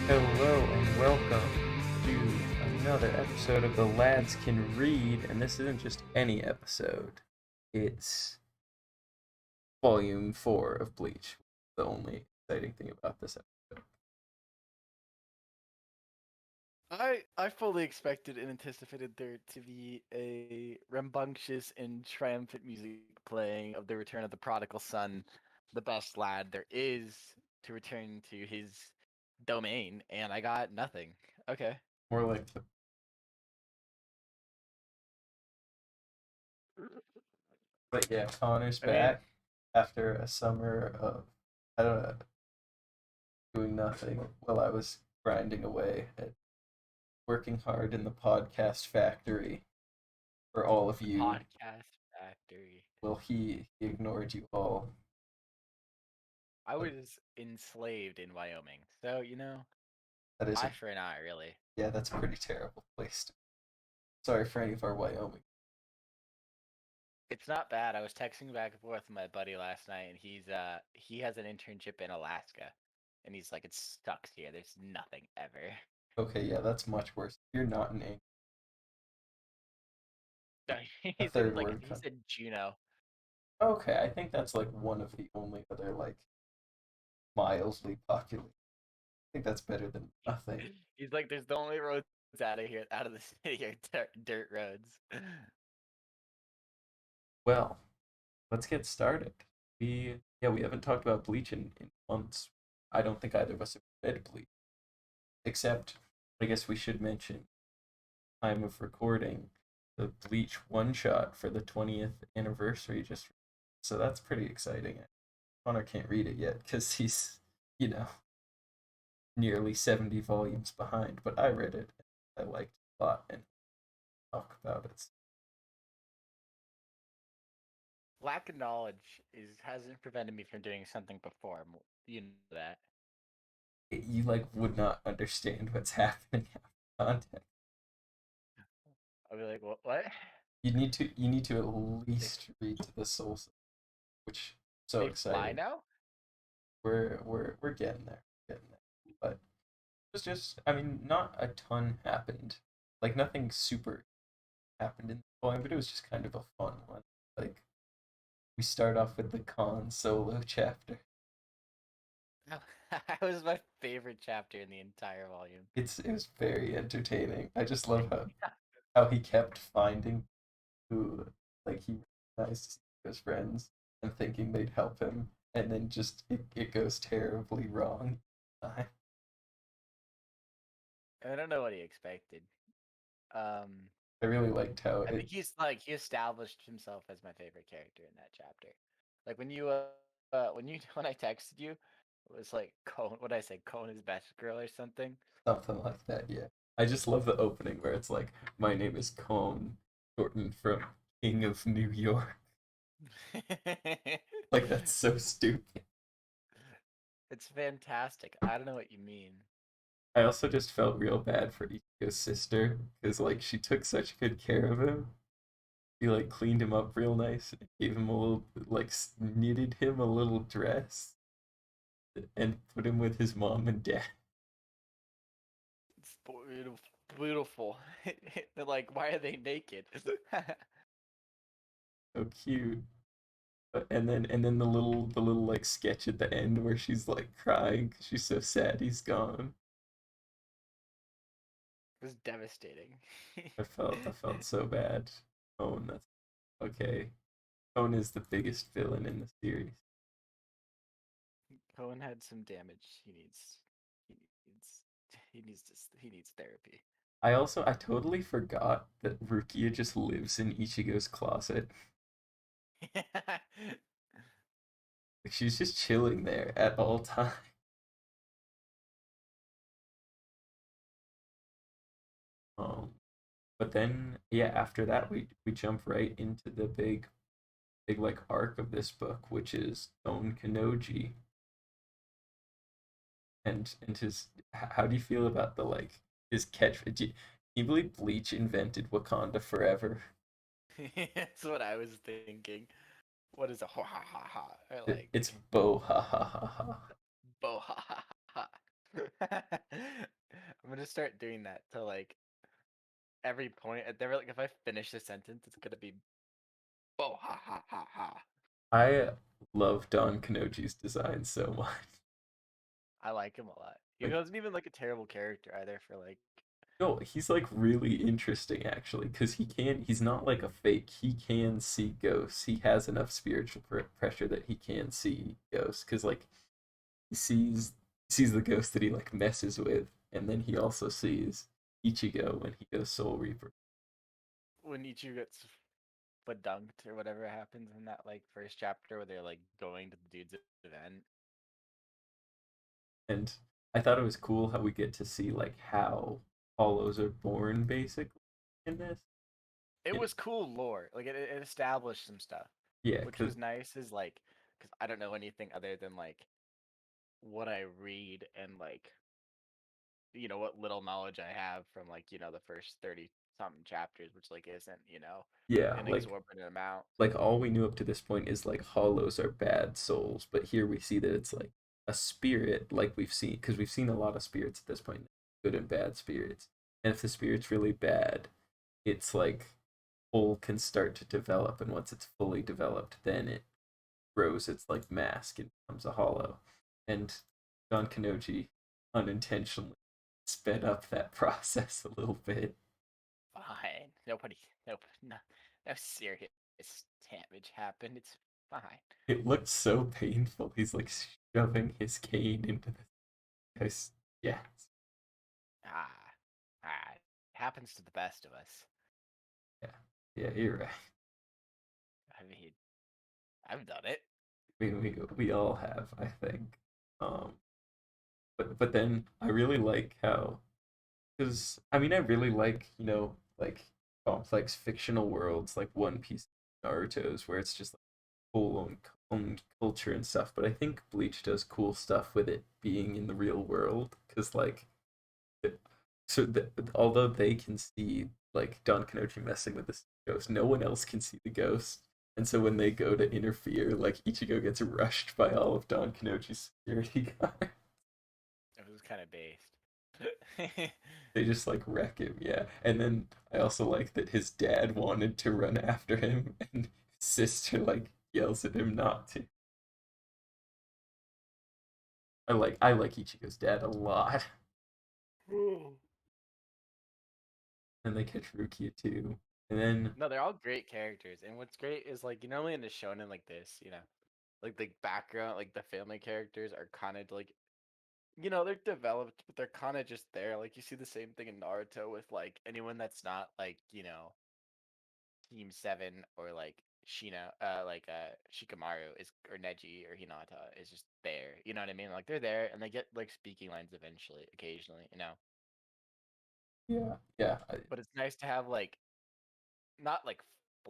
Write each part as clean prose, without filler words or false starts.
Hello and welcome to another episode of The Lads Can Read, and this isn't just any episode, it's Volume 4 of Bleach, the only exciting thing about this episode. I fully expected and anticipated there to be a rambunctious and triumphant music playing of the return of the prodigal son, the best lad there is to return to his domain, and I got nothing. Okay. More like the... But yeah, Connor's back after a summer of, I don't know, doing nothing while I was grinding away at working hard in the podcast factory for all of you. Podcast factory. Well, he ignored you all. I was enslaved in Wyoming, so That is eye for an eye, really. Yeah, that's a pretty terrible place to be. Sorry for any of our Wyoming. It's not bad. I was texting back and forth with my buddy last night, and he has an internship in Alaska, and he's like, it sucks here. There's nothing ever. Okay, yeah, that's much worse. You're not an English. He said like he said Juneau. Okay, I think that's like one of the only other like mildly populated. I think that's better than nothing. He's like, there's the only roads out of the city are dirt roads. Well, let's get started. We haven't talked about Bleach in months. I don't think either of us have read Bleach. Except, I guess we should mention, time of recording, the Bleach one-shot for the 20th anniversary just... So that's pretty exciting. Connor can't read it yet because he's, nearly 70 volumes behind, but I read it. I liked it a lot and talk about it. Lack of knowledge hasn't prevented me from doing something before. You know that. You would not understand what's happening out of context. I'll be like, what? You need to at least read to the soul, which so they exciting. Fly now? We're getting there. But it was just, not a ton happened. Like nothing super happened in the poem, but it was just kind of a fun one. Like we start off with the Kon solo chapter. That was my favorite chapter in the entire volume. It was very entertaining. I just love how he kept finding who he recognized his friends and thinking they'd help him, and then just it goes terribly wrong. I don't know what he expected. I really liked how I think he's he established himself as my favorite character in that chapter. Like when I texted you, it was like Kon. What did I say? Kon is best girl or something. Something like that, yeah. I just love the opening where it's like, my name is Kon, shortened from King of New York. Like that's so stupid. It's fantastic. I don't know what you mean. I also just felt real bad for Ichigo's sister because she took such good care of him. She cleaned him up real nice and gave him a little knitted him a little dress and put him with his mom and dad. It's beautiful. They're like, why are they naked? So cute. And then the little sketch at the end where she's crying because she's so sad he's gone. It was devastating. I felt so bad. Kon, that's okay. Kon is the biggest villain in the series. Kon had some damage. He needs therapy. I totally forgot that Rukia just lives in Ichigo's closet. She's just chilling there at all times. But then after that we jump right into the big arc of this book, which is Don Kanoji. and his how do you feel about the like his catch? Can you believe Bleach invented Wakanda forever? That's what I was thinking. What is a ha ha ha ha? Or like It's Bo ha ha ha ha. bo ha ha ha. I'm gonna start doing that to like every point. Never like if I finish a sentence, it's gonna be bo ha ha ha ha. I love Don Kanoji's design so much. I like him a lot. He Like, wasn't even like a terrible character either for like no, he's like really interesting actually, because he's not like a fake. He can see ghosts. He has enough spiritual pressure that he can see ghosts. Because like he sees the ghost that he like messes with, and then he also sees Ichigo when he goes Soul Reaper. when Ichigo gets dunked or whatever happens in that like first chapter where they're like going to the dude's event. And I thought it was cool how we get to see like how hollows are born basically in this. It And was cool lore. Like it established some stuff, yeah, which because was nice. Is like because I don't know anything other than like what I read and like what little knowledge I have from like the first 30 something chapters, which like isn't yeah, an exorbitant amount. like all we knew up to this point is like hollows are bad souls, but here we see that it's like a spirit, like we've seen because we've seen a lot of spirits at this point, good and bad spirits. And if the spirit's really bad, it's like whole can start to develop, and once it's fully developed, then it grows its like mask and becomes a hollow. And Don Kanoji unintentionally sped up that process a little bit. Fine. Nobody. Nope. No. No serious damage happened. It's fine. It looked so painful. He's like shoving his cane into the guy's. Yeah, Ah. Ah. It happens to the best of us. yeah, yeah. You're right. I mean, I've done it. We all have, I think. Um, but then I really like how because I mean I really like like complex fictional worlds like One Piece, Naruto's, where it's just like full own culture and stuff. But I think Bleach does cool stuff with it being in the real world because like so although they can see like Don Kanoji messing with this ghost, no one else can see the ghost. And so when they go to interfere, like Ichigo gets rushed by all of Don Kanoji's security guards. It was kind of based. They just like wreck him, yeah. And then I also like that his dad wanted to run after him, and his sister like yells at him not to. I like Ichigo's dad a lot. And they catch Rukia too. And then No, they're all great characters, and what's great is like normally in a shonen like this, like the background, like the family characters are kind of like they're developed, but they're kind of just there. Like you see the same thing in Naruto with like anyone that's not like Team Seven or like Shikamaru is or Neji or Hinata is just there. You know what I mean? Like they're there and they get like speaking lines eventually, occasionally. yeah, yeah, But it's nice to have like not like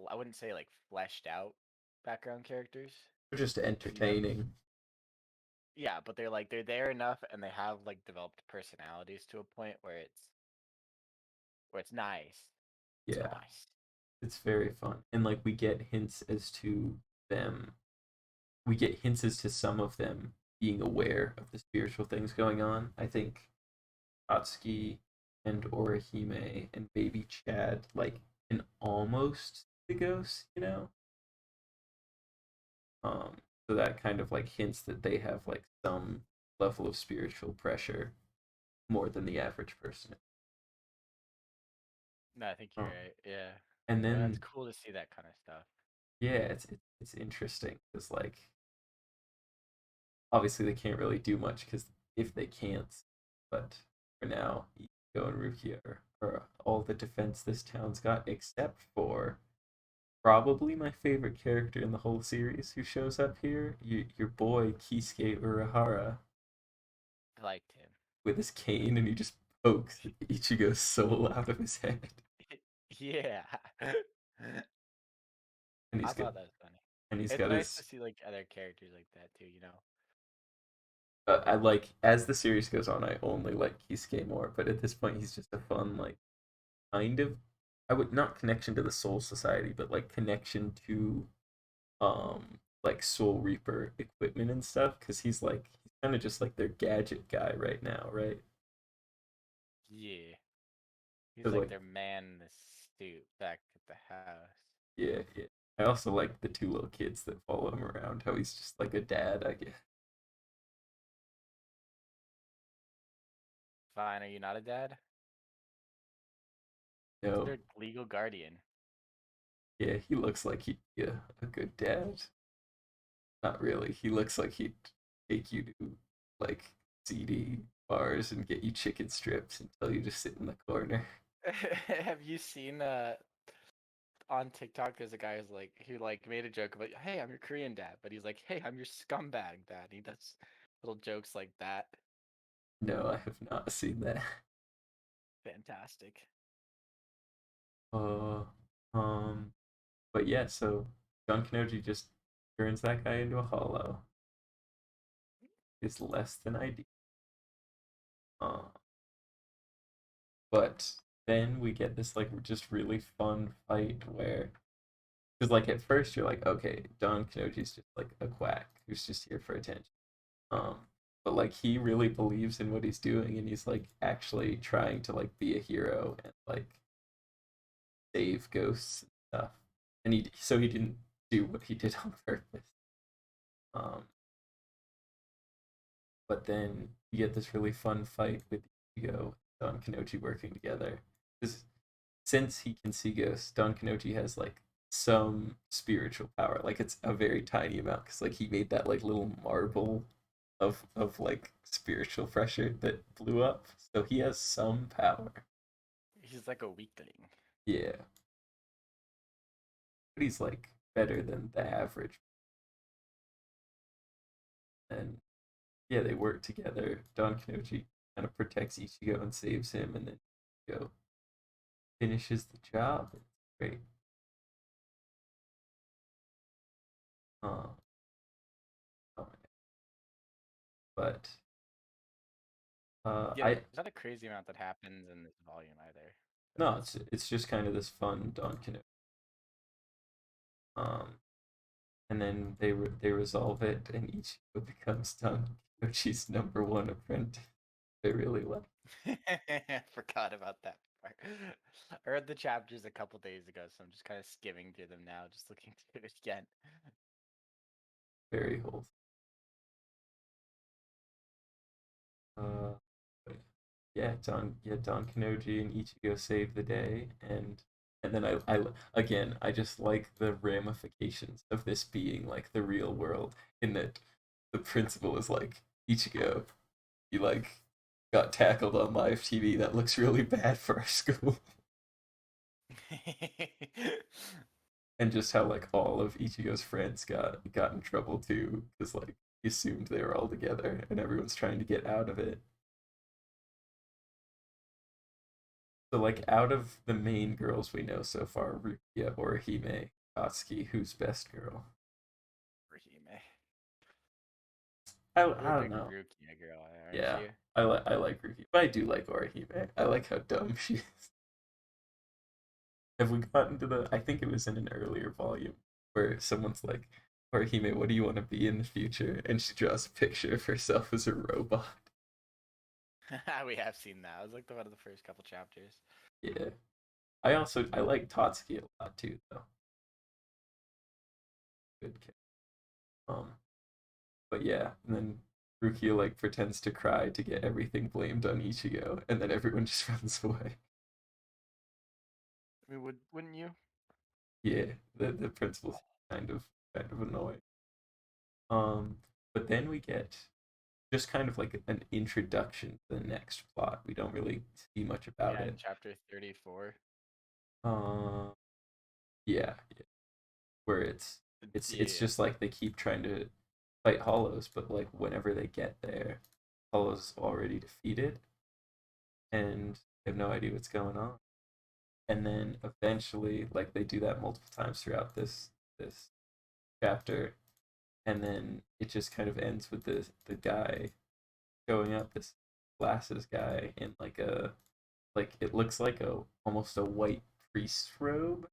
I wouldn't say like fleshed out background characters. they're just You know? entertaining. Yeah, but they're there enough and they have like developed personalities to a point where it's nice. It's Yeah, nice. it's very fun. And like we get hints as to them. We get hints as to some of them being aware of the spiritual things going on. I think Atsuki and Orihime and Baby Chad like can almost see the ghost. So that kind of like hints that they have like some level of spiritual pressure more than the average person. No, I think you're Um, right. Yeah. and And that's then cool to see that kind of stuff. yeah, it's interesting because like obviously they can't really do much because if they can't, but for now, Ichigo and Rukia are all the defense this town's got, except for probably my favorite character in the whole series who shows up here, your boy Kisuke Urahara I liked him. with his cane, and he just pokes Ichigo's soul out of his head, Yeah. and I he's got thought that was funny. and he's It's got nice to his see like other characters like that too. I like as the series goes on, I only like Kisuke more. But at this point, he's just a fun like kind of I would not connection to the Soul Society, but like connection to like Soul Reaper equipment and stuff because he's kind of just like their gadget guy right now, right? Yeah. He's Because like like their man in the suit back at the house. yeah, yeah. I also like the two little kids that follow him around. How he's just like a dad, I guess. Fine, are you not a dad? He's No, their legal guardian. yeah, he looks like he'd be a good dad. Not really. He looks like he'd take you to like CD bars and get you chicken strips and tell you to sit in the corner. Have you seen on TikTok there's a guy who's like who like made a joke about, hey, I'm your Korean dad, but he's like, hey, I'm your scumbag dad. He does little jokes like that. No, I have not seen that. Fantastic. Uh, um, but yeah, so Don Kanoji just turns that guy into a hollow. Is less than ideal. Uh, but then we get this like just really fun fight where, because like at first you're like, okay, Don Kanoji's just like a quack who's just here for attention. Um, but like he really believes in what he's doing and he's like actually trying to like be a hero and like save ghosts and stuff. And he didn't do what he did on purpose. Um, but then you get this really fun fight with Ichigo and Don Kanoji working together. Because since he can see ghosts, Don Kanoji has like some spiritual power. Like it's a very tiny amount because like he made that like little marble of like spiritual pressure that blew up. So he has some power. He's like a weakling. Yeah. But he's like better than the average. And yeah, they work together. Don Kanoji kind of protects Ichigo and saves him, and then Ichigo finishes the job. It's great. Uh, oh, but Yeah, I there's not a crazy amount that happens in this volume either. But no, it's just kind of this fun Don Kanoji. Um, and then they resolve it, and Ichigo becomes Don Kanoji's number one apprentice. They really like forgot about that part. I read the chapters a couple days ago, so I'm just kind of skimming through them now, just looking through it again. very wholesome. Uh, Don Kanoji and Ichigo save the day, and then I just like the ramifications of this being like the real world in that the principal is like Ichigo, you like got tackled on live TV. That looks really bad for our school. And just how like all of Ichigo's friends got in trouble too, because like he assumed they were all together and everyone's trying to get out of it. So like out of the main girls we know so far, Rukia, Orihime, Katsuki, who's best girl? Rihime. You're a I don't big know. Rukia girl, aren't Yeah, you? I like Rukia, but I do like Orihime. I like how dumb she is. Have we gotten to the? I think it was in an earlier volume where someone's like, Orihime, what do you want to be in the future? And she draws a picture of herself as a robot. We have seen that. It was like one of the first couple chapters. Yeah. I like Tatsuki a lot too though. Good kid. Um, but yeah, and then Rukia like pretends to cry to get everything blamed on Ichigo, and then everyone just runs away. I mean, wouldn't you? Yeah, the principal's kind of annoying. Um, but then we get just kind of like an introduction to the next plot. We don't really see much about Yeah, in it. chapter 34. Uh, yeah, where it's Yeah. just like they keep trying to fight Hollows, but like whenever they get there, Hollows already defeated, and they have no idea what's going on. And then eventually, like they do that multiple times throughout this chapter, and then it just kind of ends with the guy showing up this glasses guy in like a like it looks like a almost a white priest robe,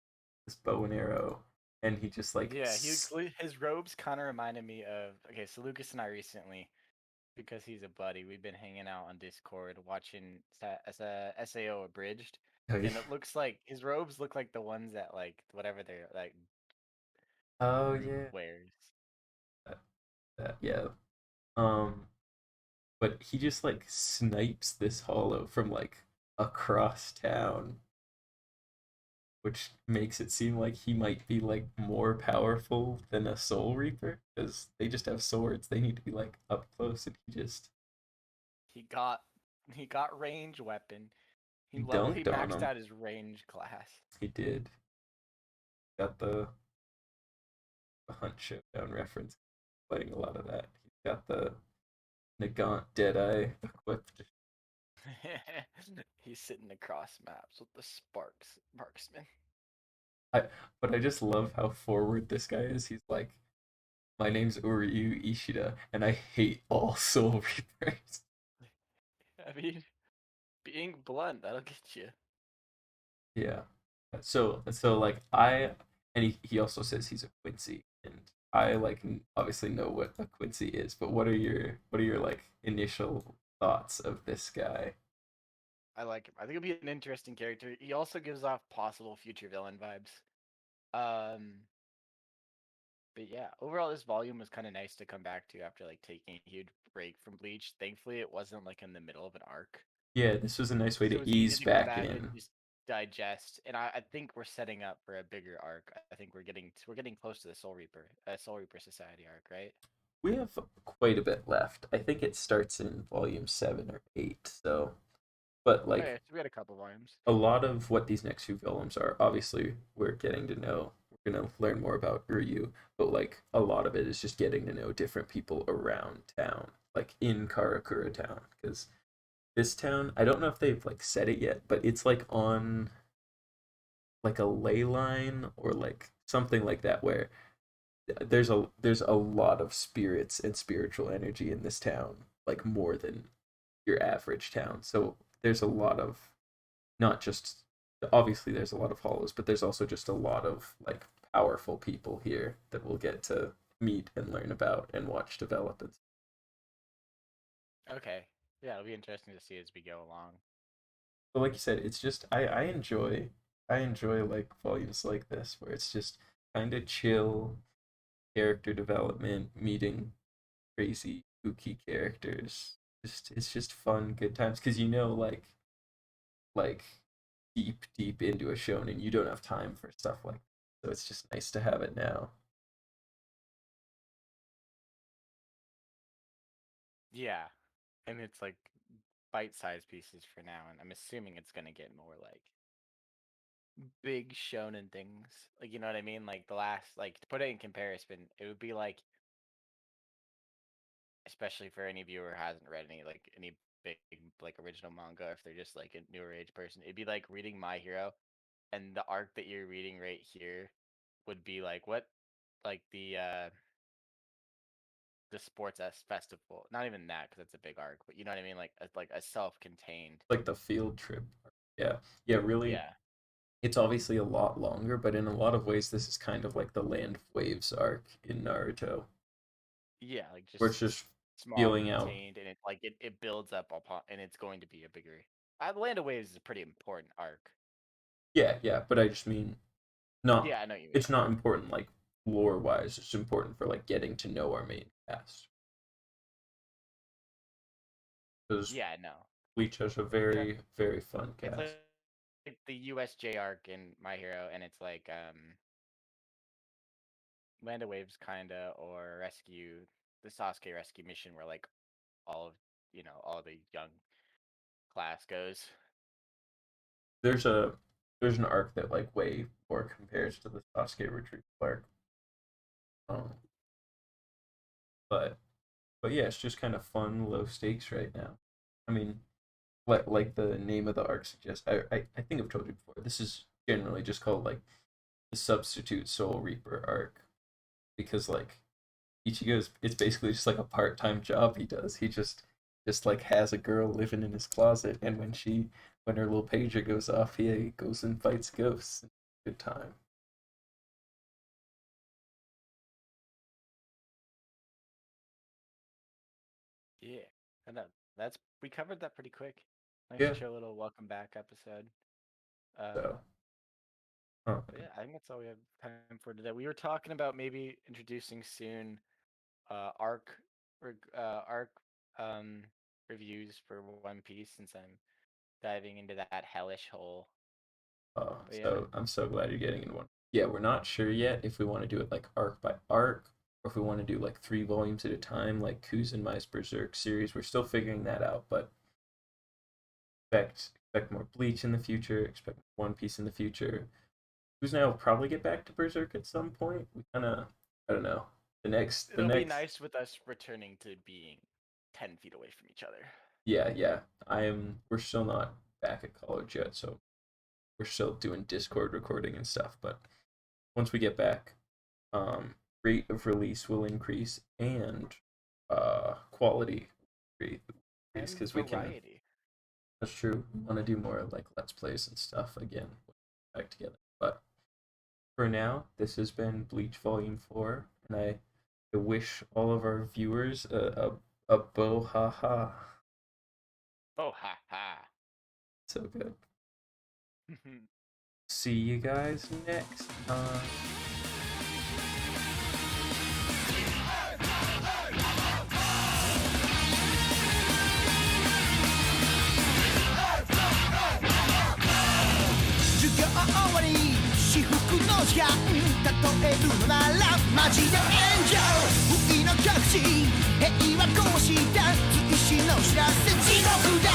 this bow and arrow, and he just like Yeah, his robes kind of reminded me of. Okay, so Lucas and I recently, because he's a buddy, we've been hanging out on Discord watching as a SAO abridged, oh yeah, and it looks like his robes look like the ones that like whatever they're like oh group yeah, wears. that, yeah. Um, but he just like snipes this hollow from like across town, which makes it seem like he might be like more powerful than a Soul Reaper because they just have swords. They need to be like up close, and he just He got he got range weapon. he He dunked on maxed him. out his range class. He did. Got the Hunt Showdown reference. Playing a lot of that. He's got the Nagant Deadeye equipped. He's sitting across maps with the Sparks marksman. I but I just love how forward this guy is. He's like, my name's Uryu Ishida, and I hate all Soul Reapers. I mean, being blunt, that'll get you. Yeah. So like I and he also says he's a Quincy, and I like obviously know what a Quincy is, but what are your like initial thoughts of this guy? I like him. I think he'll be an interesting character. He also gives off possible future villain vibes. Um, but yeah, overall, this volume was kind of nice to come back to after like taking a huge break from Bleach. Thankfully, it wasn't like in the middle of an arc, Yeah, this was a nice way so it to was easy ease to go back back and in. just digest. And I think we're setting up for a bigger arc. I think we're getting close to the Soul Reaper Society arc, right? We have quite a bit left. I think it starts in volume 7 or 8. So, but like Okay, so we had a couple volumes. a lot of what these next few volumes are, obviously, we're getting to know. We're gonna learn more about Uryu, but like a lot of it is just getting to know different people around town, like in Karakura town, because this town, I don't know if they've like said it yet, but it's like on like a ley line or like something like that where there's a lot of spirits and spiritual energy in this town, like more than your average town. So there's a lot of not just obviously there's a lot of hollows, but there's also just a lot of like powerful people here that we'll get to meet and learn about and watch develop. And Okay, yeah, it'll be interesting to see as we go along. but like you said, it's just I enjoy like volumes like this where it's just kind of chill character development, meeting crazy kooky characters. Just it's just fun, good times because like deep into a shonen, you don't have time for stuff like that. So it's just nice to have it now. Yeah, and it's like bite-sized pieces for now, and I'm assuming it's gonna get more like big shonen things. Like you know what I mean? Like the last, like to put it in comparison, it would be like, especially for any viewer who hasn't read any big like original manga, if they're just like a newer age person, it'd be like reading My Hero, and the arc that you're reading right here would be like what, like the sports s festival. Not even that because it's a big arc, but you know what I mean? Like a self-contained. Like the field trip. Yeah. Yeah, really Yeah, it's obviously a lot longer, but in a lot of ways this is kind of like the Land of Waves arc in Naruto, yeah, like where just it's just small, feeling out. contained, and it builds up upon, and it's going to be a bigger. The Land of Waves is a pretty important arc. Yeah, yeah, but I just mean not Yeah, I know what you mean. it's not important like lore wise, it's important for like getting to know our main cast. Because Yeah, no. Bleach has a Yeah. very fun It's cast. like the USJ arc in My Hero, and it's like Land of Waves kinda, or Rescue, the Sasuke rescue mission where like all of all the young class goes. There's a there's an arc that like way more compares to the Sasuke retreat arc. Um, but yeah, it's just kind of fun, low stakes right now. I mean, like the name of the arc suggests. I think I've told you before. This is generally just called like the substitute Soul Reaper arc because like Ichigo's it's basically just like a part time job he does. He just just like has a girl living in his closet, and when her little pager goes off, he goes and fights ghosts. Good time. Yeah, and that's we covered that pretty quick. Nice Yeah. chill little welcome back episode. So, oh, But yeah, I think that's all we have time for today. We were talking about maybe introducing soon arc arc um reviews for One Piece since I'm diving into that hellish hole. oh, But yeah, so I'm so glad you're getting in one. Yeah, we're not sure yet if we want to do it like arc by arc, or if we want to do like 3 volumes at a time, like Kuzenmai's Berserk series. We're still figuring that out, but expect more Bleach in the future. Expect One Piece in the future. Kuzenai will probably get back to Berserk at some point. We kind of, I don't know. The it'll be next, nice with us returning to being 10 feet away from each other. yeah, yeah. We're still not back at college yet, so we're still doing Discord recording and stuff. But once we get back, rate of release will increase and quality will increase And because we can. variety. That's true. We want to do more like let's plays and stuff again back together. But for now, this has been Bleach Volume 4, and I wish all of our viewers a bo ha ha. Oh ha ha. So good. See you guys next time. 授業終わり至福の時間例えるのならマジで炎上不意の極地平和行使だ追試の知らせ